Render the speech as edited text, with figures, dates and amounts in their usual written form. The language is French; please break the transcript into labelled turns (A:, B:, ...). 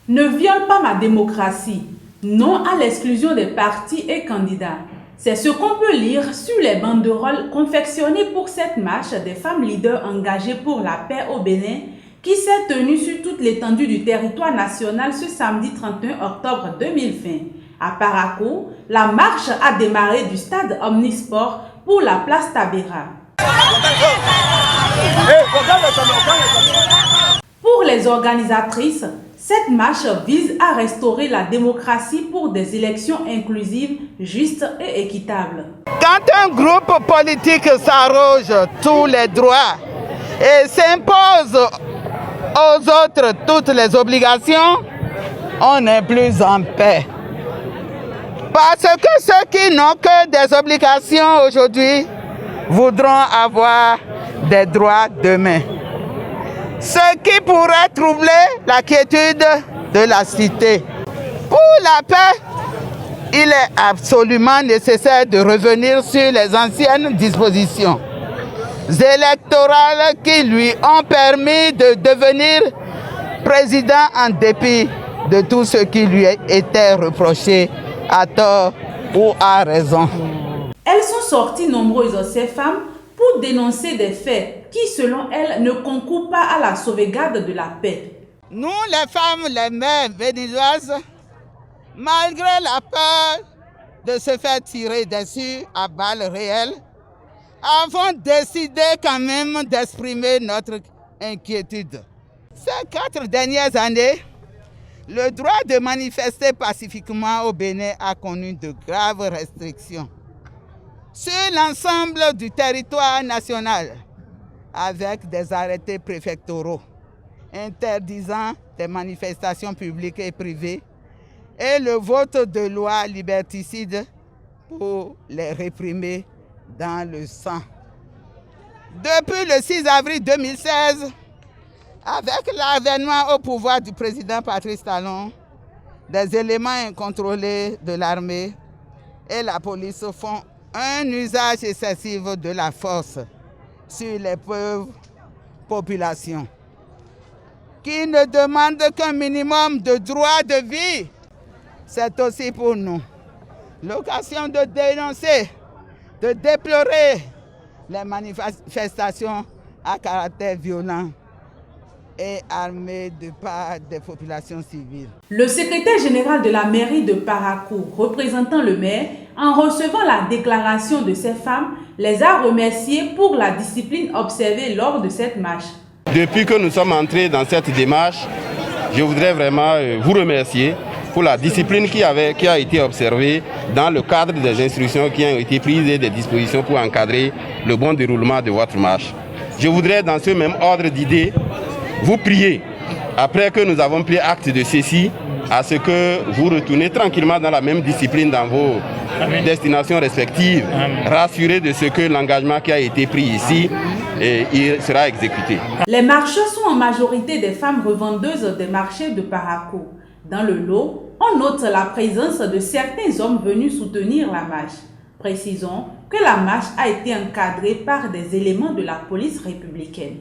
A: Ne viole pas ma démocratie. Non à l'exclusion des partis et candidats. C'est ce qu'on peut lire sur les banderoles confectionnées pour cette marche des femmes leaders engagées pour la paix au Bénin qui s'est tenue sur toute l'étendue du territoire national ce samedi 31 octobre 2020. À Parakou, la marche a démarré du stade Omnisport pour la place Tabera. Pour les organisatrices, cette marche vise à restaurer la démocratie pour des élections inclusives, justes et équitables.
B: Quand un groupe politique s'arroge tous les droits et s'impose aux autres toutes les obligations, on n'est plus en paix. Parce que ceux qui n'ont que des obligations aujourd'hui voudront avoir des droits demain. Ce qui pourrait troubler la quiétude de la cité. Pour la paix, il est absolument nécessaire de revenir sur les anciennes dispositions électorales qui lui ont permis de devenir président en dépit de tout ce qui lui était reproché à tort ou à raison.
A: Elles sont sorties nombreuses, ces femmes, pour dénoncer des faits qui, selon elles, ne concourent pas à la sauvegarde de la paix.
B: Nous, les femmes, les mères béninoises, malgré la peur de se faire tirer dessus à balles réelles, avons décidé quand même d'exprimer notre inquiétude. Ces 4 dernières années, le droit de manifester pacifiquement au Bénin a connu de graves restrictions sur l'ensemble du territoire national, avec des arrêtés préfectoraux interdisant des manifestations publiques et privées et le vote de lois liberticides pour les réprimer dans le sang. Depuis le 6 avril 2016, avec l'avènement au pouvoir du président Patrice Talon, des éléments incontrôlés de l'armée et la police font un usage excessif de la force sur les pauvres populations qui ne demandent qu'un minimum de droit de vie. C'est aussi pour nous l'occasion de dénoncer, de déplorer les manifestations à caractère violent et armées de part des populations civiles.
A: Le secrétaire général de la mairie de Parakou, représentant le maire, en recevant la déclaration de ces femmes, les a remerciées pour la discipline observée lors de cette marche.
C: Depuis que nous sommes entrés dans cette démarche, je voudrais vraiment vous remercier pour la discipline qui a été observée dans le cadre des instructions qui ont été prises et des dispositions pour encadrer le bon déroulement de votre marche. Je voudrais, dans ce même ordre d'idées, vous prier, après que nous avons pris acte de ceci, à ce que vous retournez tranquillement dans la même discipline dans vos destinations respectives, rassurés de ce que l'engagement qui a été pris ici il sera exécuté.
A: Les marcheurs sont en majorité des femmes revendeuses des marchés de Parakou. Dans le lot, on note la présence de certains hommes venus soutenir la marche. Précisons que la marche a été encadrée par des éléments de la police républicaine.